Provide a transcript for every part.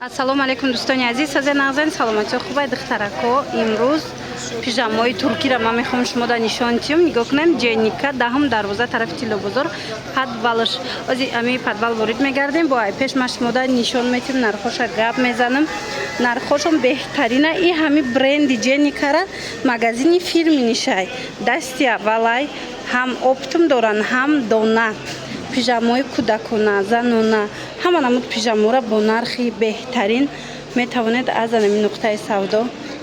Ассалому алейкум дӯстони азиз, сазе нағзани саломатиё хубай духтарако. Имрӯз пижамаи туркиро ман мехоҳам шумода нишон тиём. Нигоҳ кунем ҷейника даҳум дарвоза тарафи тиллобозор подвалаш. Ози ами подвал ворид мегардем. Бо ай пеш ман шумода нишон метиём, нархоша гап мезанам. Нархошон беҳтарина. И ҳами бренди ҷейникара магазини фирми нишай. Дасти аввалай ҳам оптум доран, ҳам дона. Пижамаи кӯдакона, занона, ҳама намуд пижамаро бо нархи беҳтарин метавонед аз анами нуқтаи савдо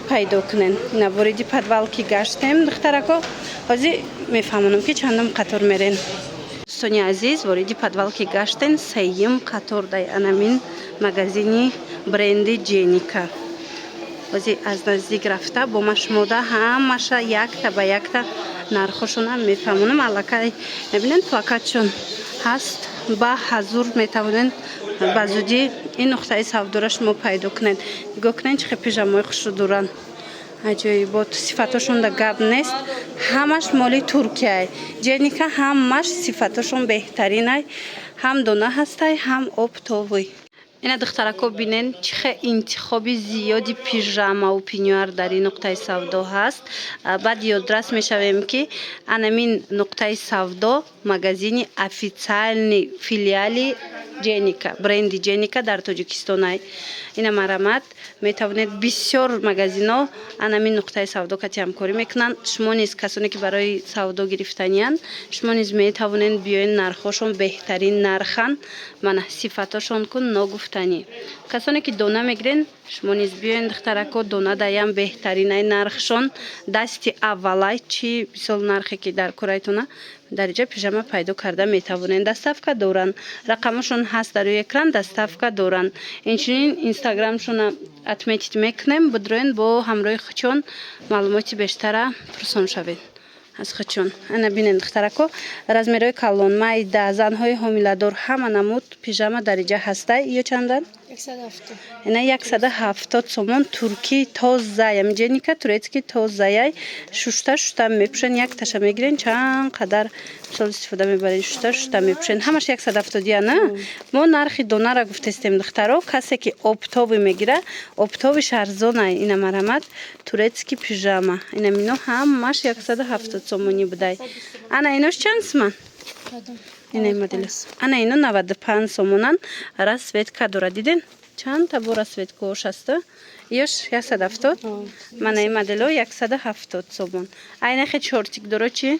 пайдо кунед. Ина вориди подвал ки гаштем духтарако, ҳозир мефаҳмонам ки чандум қатор мерен. Дӯстони азиз, вориди подвал ки гаштен сеюм қатор дай анамин магазини бренди ҷейника. Ҳозир аз наздик рафта бо ма шумода ҳамаша якта ба якта нархошона мефаҳмонам. Аллакай мебинед плакатшон ҳаст ба ҳазур метавонед ба зудӣ ин нуқтаи савдоро шумо пайдо кунед. Нигоҳ кунед чӣ пижамаи хушрӯ доранд. Аҷоибот, сифатошон да гап нест. Ҳамаш моли Туркияй. Ҷейника ҳамаш сифатошон беҳтаринай. Ҳам дона ҳастай, ҳам оптовый. Ина духтарако бинен чихе интихоби зиёди пижамаву пинюар дар ин нуқтаи савдо ҳаст. Баъд ёдрас мешавем ки анамин нуқтаи савдо магазини официални филиали ҷейника, бренди ҷейника дар Тоҷикистонай. Ина марамат метавонед бисёр магазинҳо анамин нуқтаи савдо кати ҳамкорӣ мекунанд. Шумо низ касоне ки барои савдо гирифтаниянд, шумо низ метавонед биёед, нархошон беҳтарин нархан, мана сифатошон кун ногуфтанӣ. Касоне ки дона мегирен, шумо низ биёед духтарако, дона даям беҳтаринай нархшон, дасти аввалай чи мисол нархе ки дар корайтона дар инҷа пижама пайдо карда метавонед. Доставка доранд. Рақамошон ҳаст дар рӯи экран, доставка доранд. Инчунин инстаграмшона отметить мекунем. Бидроен бо ҳамроҳи хучон маълумоти бештара пурсон шавед. аз хучон ана бинед духтарако, размерҳои калон, майда, занҳои ҳомиладор ҳама намуд пижама дар инҷа ҳастай. Ё чандан? 170. Ина 170 сомон турки тоза. Ям ҷейника турецки тозаяй. Шушта мепӯшен, якташа мегирен, чанд қадар мисол истифода мебарен, шушта мепӯшен. Ҳамаш 170 я на? Мо нархи донара гуфтестем духтаро. Касе ки оптови мегира, оптовиш арзонай. Ина марамат турецки пижама. Ина мино ҳамаш 170 сомони будай. Ана инош чанд сомон? Ина модел. Ана ино 95 сомонан. Расветка дора диден? Чанд таба расветкаош аста? Ёш 170? Мана ин модело 170 сомон. Айнахе чортик доро чи?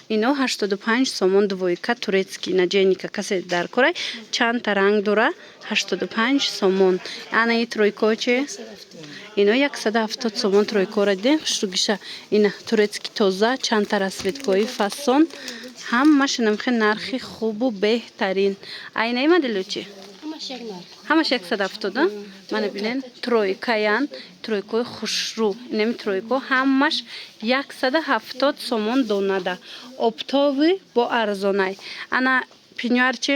Ино 85 сомон двойка турецки на ҷейника касе дар корай. Чанд та ранг дора? 85 сомон. Ана и тройко чи? Ино 170 сомон тройкора диден? Хушругиша. Ина турецки тоза, чанд та расветкаи фасон. Ҳамаш намхе нархи хубу беҳтарин. Айна и модело чи? ҳамаш 170. Мана бинен тройкаян, тройкои хушрӯ. Инами тройко ҳамаш 170 сомон донада. Оптови бо арзонай. Ана пинюар чи?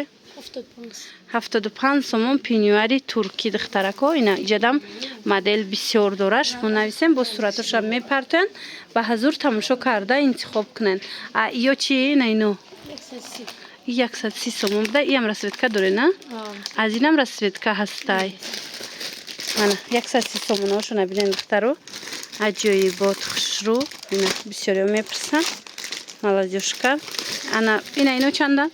75 сомон пинюари турки духтарако. Ина иҷадам модел бисёр дора. Шумо нависем бо суратошам мепартоянд. Ба ҳазур тамошо карда интихоб кунед. Ё чи ина ино? 130 сомон буда. Иам расветка доре на? Аз инам расветка ҳастай. Мана 130 сомоношо набинен духтаро. Аҷоибот хушрӯ. Ина бисёриё мепурсанд. Молодёжка. Ана ина ино чандан?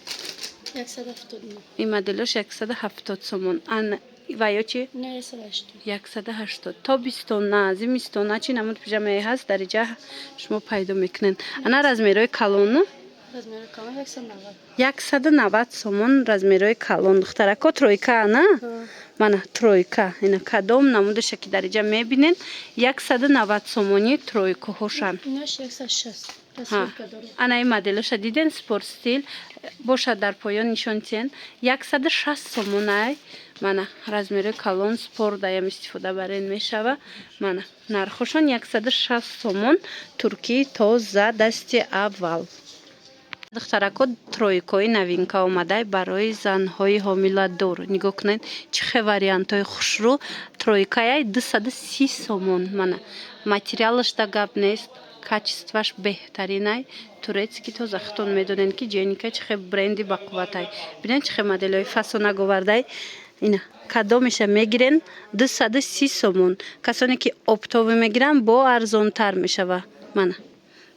170. Ин моделош 170 сомон. Ана ва ё чи? 180. Тобистона, зимистона чи намуд пижамае ҳаст дар инҷа шумо пайдо мекунед. Ана размерҳои калон? 190 сомон размерҳои калон духтарако. Тройка ана? Мана тройка. Ина кадом намудоша ки дар инҷа мебинед 190 сомони тройкаҳошанд. Инош 160. Ана ин моделоша диден спорт стил бошад дар поён нишонтиен 160 сомонай. Мана размерҳои калон спорт даям истифода барен мешава. Мана нархошон 160 сомон турки тоза дасти аввал. духтарако тройкои новинка омадай барои занҳои ҳомиладор. Нигоҳ кунед чихе вариантҳои хушрӯ. Тройкаяй 230 сомон. Мана материалаш да гап нест. качестваш беҳтаринай. Турецки тоза хутон медонен ки ҷейника чихе бренди бақувватай. Бинед чихе моделҳои фасонак овардай. اینا کدومش میگیرن 230 سومون. کسانی که اپتوی میگیرن با ارزان تر میشه. من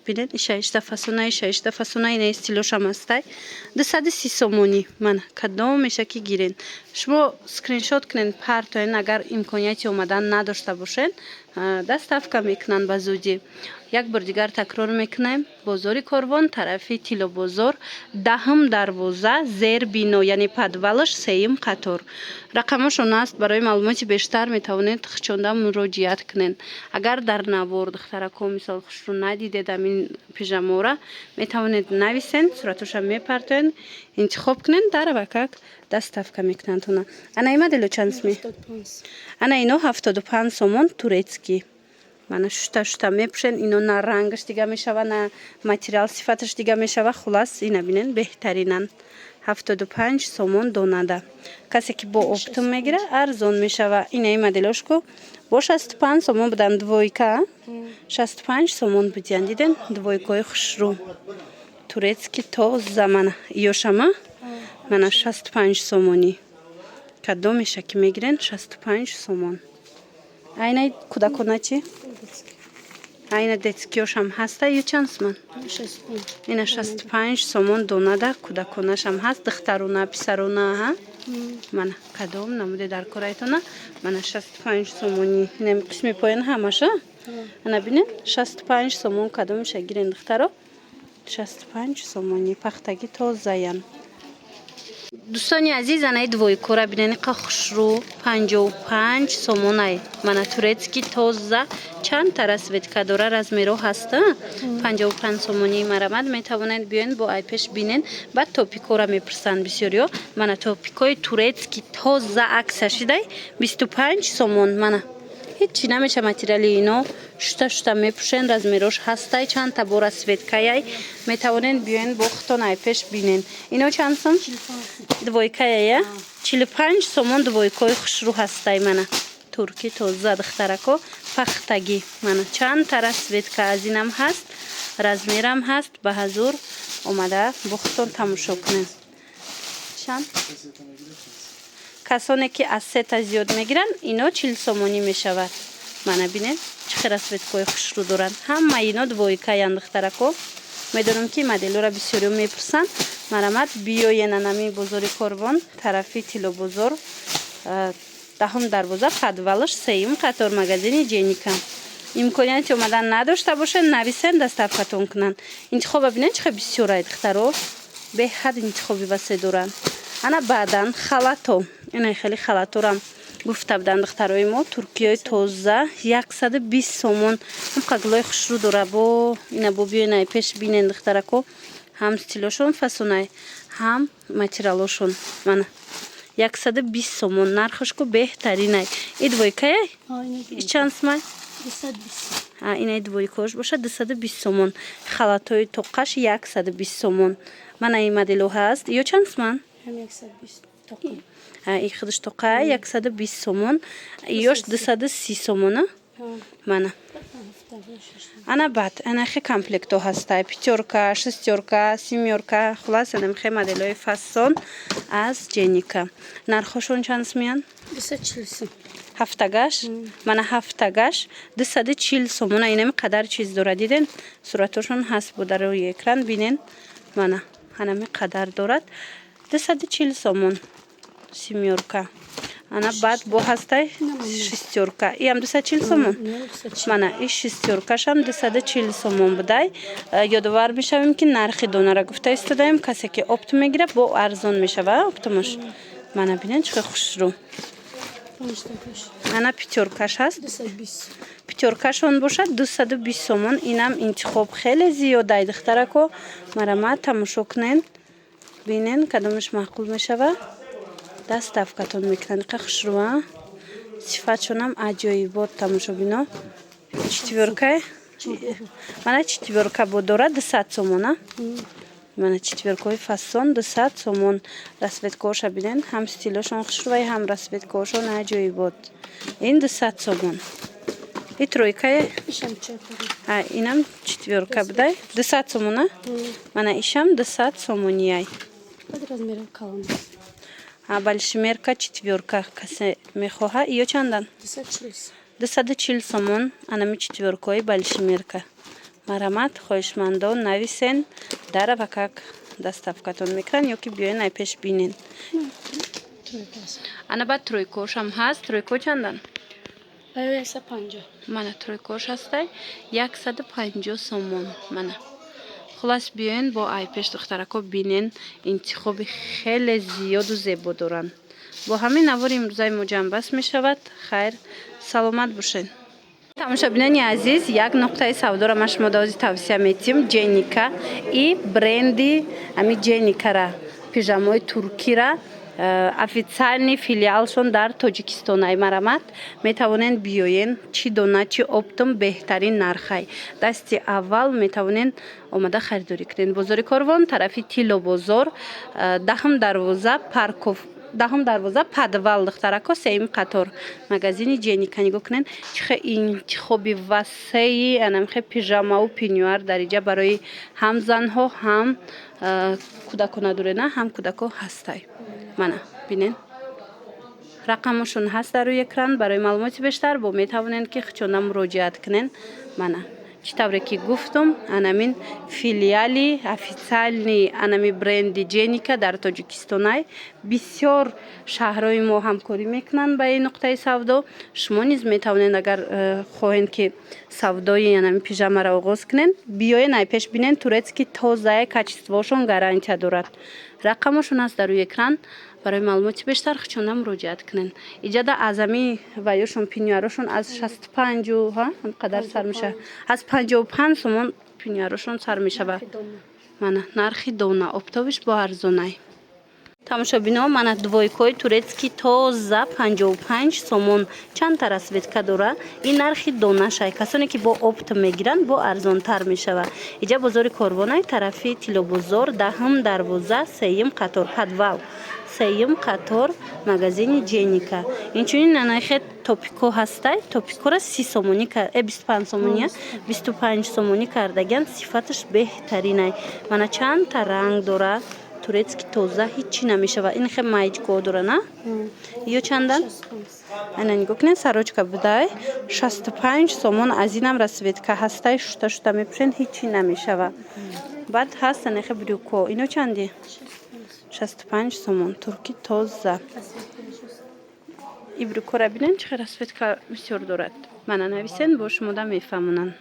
ببینید شش فسونای این استیلوش هم هستای 230 سومونی. من کدومش که گیرین شما اسکرین شات کنین پرتاین. اگر امکانیتی اومدن نداشته باشین دستافکا میکنن به زودی. یک بار دیگر تکرار میکنیم بازار کاروان طرفی تیلو بازار دهم دروازه زیر بینو یعنی پدوالش سیم قطار. رقمشون است برای معلومات بیشتر میتوانید خچونده مراجعت کنین. اگر در نوار دخترکو مثال خوش رو ندیدید این پیژامو را میتوانید نویسین صورتش هم میپرتین انتخاب کنین در وکاک دستافکا میکنن تونا. انا ایما دلو چند اسمی؟ انا اینو 75 سومون تورецکی. من شتا میپشن اینو نه رنگش دیگه میشوه نه ماتریال صفتش دیگه میشوه. خلاص اینا ببینین بهترینن 75 سومون دونده. کسی که با اپتوم میگیره ارزون میشوه. اینا این مدلش کو با 65 سومون بدن دویکا 65 سومون بدین دیدن دویکای خوشرو تورецکی تو زمان یوشما من 65 سومونی کدومش که میگیرن 65 سومون. اینا کودکونه چی؟ اینا دتسکیوش هم هسته یا چند سومون؟ اینا 65 سومون دونده کودکونش هم هست. دخترونه پسرونه ها من کدوم نموده در کارایتونه من 65 سومونی نمی قسمی پایین همشه. انا بینین 65 سومون کدومش گیرین دخترو 65 سومونی پختگی تو زین. دوستانی عزیز انای دویکو را بینین که خوش رو 55 سومونای من تورецکی توزه چند ترسوید که داره رزمیرو هسته 55 سومونی مرامد میتوانید بیاین با ایپش بینین. بعد توپیکو را میپرسن بسیاریو من توپیکوی تورецکی توزه عکسش دای 25 سومون. من هیچی نمیشه ماتریالی اینو شتا میپوشن رزمیروش هسته چند تا بور سویتکایی میتوانین بیاین با خودتون ایپش بینین. اینو چند سوم؟ دویکایه 45 سومون دویکای خوشرو هسته من ترکی توزه دخترکو پختگی. من چند تا سویتکا از اینم هست رزمیرم هست به حضور اومده با خودتون تماشا کنین. چند؟ کسانی که از 3 تا زیاد میگیرن اینو 40 سومونی میشود. من ببینید چقدر سویتکای خوش رو دارن. همه اینا دویکای دخترکو میدونم که مدلو را بسیاری میپرسن. مرامت بیاین نمی بازار کاروان طرفی تیلو بازار دهم دروازه پدوالش سیم قطار مغازین جنیکا. امکانیتی اومدن نداشته باشن نویسن دستافکاتون کنن. انتخاب ببینید چقدر بسیاری دخترو به حد انتخابی واسه دارن. انا بعدن خلاتو اینا خیلی خلاتورم گفته بودن دخترای ما ترکیه توزه 120 سومون. هم قگلای خوش رو داره با اینا با بیاین پیش بینین دخترکو هم استیلوشون فسونای هم ماتریالشون. من 120 سومون نرخش کو بهترینه. این دویکای چند سومای؟ 220. این دویکاش باشه 220 سومون. خلاتای توقش 120 سومون. من این مدلو هست یا چند سومن؟ هم 120 توقع. این خودش توقع 120 سومون. یوش 230 سومونه. من انا بعد انا خی کامپلکتو هسته پیتورکا شستورکا سیمیورکا خلاص نمیخوای مدلای فسون از جنیکا. نرخشون چند میان؟ 240. هفتگاش من هفتگاش 240 سومون. اینم قدر چیز داره دیدین صورتشون هست بود روی اکران بینین. من همین قدر دارد 240 سومون سیمیورکا. انا بعد با هسته شستورکا ای هم 240 سومون. من این شستورکاش هم 240 سومون بودای. یادوار میشویم که نرخ دونه را گفته استادیم کسی که اپت میگیره با ارزان میشه اپتمش. من ببینید چه خوش رو انا پیتورکاش هست 220. پیتورکاشون باشه 220 سومون. اینم انتخاب خیلی زیاده دخترکو مرامت تماشا کنین بینین کدومش معقول میشه دستافکاتون میکنن. خوش رو صفتشون هم عجایبات تماشا بینا. چتورکای من چتورکا بود داره 200 سومون. من چتورکای فسون 200 سومون. رسویتکاش بینین هم استیلشون خوش رو هم رسویتکاشون عجایبات. این 200 سومون. این ترویکای اینم چتورکا بوده 200 سومونه. من ایشم 200 سومونیای. Большимерка четверка касе мехоҳа иё чандан? 240 сомон анами четверкои большимерка. Марамат хоҳишмандон нависен дара ва как доставкатон мекунанд ё ки биёен ай пеш бинен. Ана баъд тройкошам ҳаст. Тройко чандан? Мана тройкош ҳастай 150 сомон. Мана хулас биёен бо ай пеш духтарако бинен интихоби хеле зиёду зебо доранд. Бо ҳамин навори имрӯзаи мо ҷамъбаст мешавад. Хайр, саломат бошед. тамошобинони азиз, як нуқтаи савдоро ма шумо дозӣ тавсия метиҳем. Ҷеника и бренди ами ҷеникара пижамои туркира официальни филиалшон дар Тоҷикистон ай марамат метавонен биёен чӣ дона чӣ оптум беҳтарин нархай. Дасти аввал метавонен омада харидорӣ кунен. Бозори Корвон, тарафи Тило бозор, даҳум дарвоза подвал духтарако сеюм қатор магазини Ҷеника. Нигоҳ кунен чихе интихоби васеи анамихе пижамаву пенюар дар иҷа барои ҳам занҳо ҳам кӯдако надорена ҳам кӯдако ҳастай. Мана бинен рақамашон ҳаст дар рӯи экран. Барои маълумоти бештар бо метавонен ки хичонда муроҷиат кунен. Мана чӣ тавре ки гуфтум анамин филиали официални анами бренди Ҷеника дар Тоҷикистонай бисёр шаҳрҳои мо ҳамкорӣ мекунанд ба ин нуқтаи савдо. Шумо низ метавонед агар хоҳед ки савдои анами пижамаро оғоз кунен биёен ай пеш бинен турецки тозае качествошон гарантия дорад. Рақамашон аст дар рӯи экран. Барои маълумоти бештар хичонда муроҷиат кунен. Иҷада аз ами ваёшон пенюарошон аз 65 қадар сар меша. Аз 55 сомон пенюарошон сар мешава. Мана нархи дона оптовиш бо арзонай. тамошобино мана двойкои турецки тоза 55 сомон чандта расветка дора. Ин нархи донашай. Касоне ки бо опт мегиранд бо арзонтар мешава. Иҷа бозори Корвонай тарафи Тило бозор, даҳум дарвоза, сеюм қатор подвал, сеюм қатор магазини Ҷеника. Инчунин анахе топико ҳастай. Топикора 30 сомонӣ 25 сомония 25 сомонӣ кардаган сифаташ беҳтаринай. Мана чандта ранг дора. Турецки тоза ҳичи намешава. Ин хе маҷко дора на? Ё чандан? Ана нигоҳ кунед сарочка будай 65 сомон аз инам расветка ҳастай шута мепӯшен ҳичи намешава. Баъд ҳаст анахе брюко. Ино чанди? 65 сомон турки тоза. И брюкора бинен чихе расветка бисёр дорад. Мана нависен бо шумода мефаҳмонанд.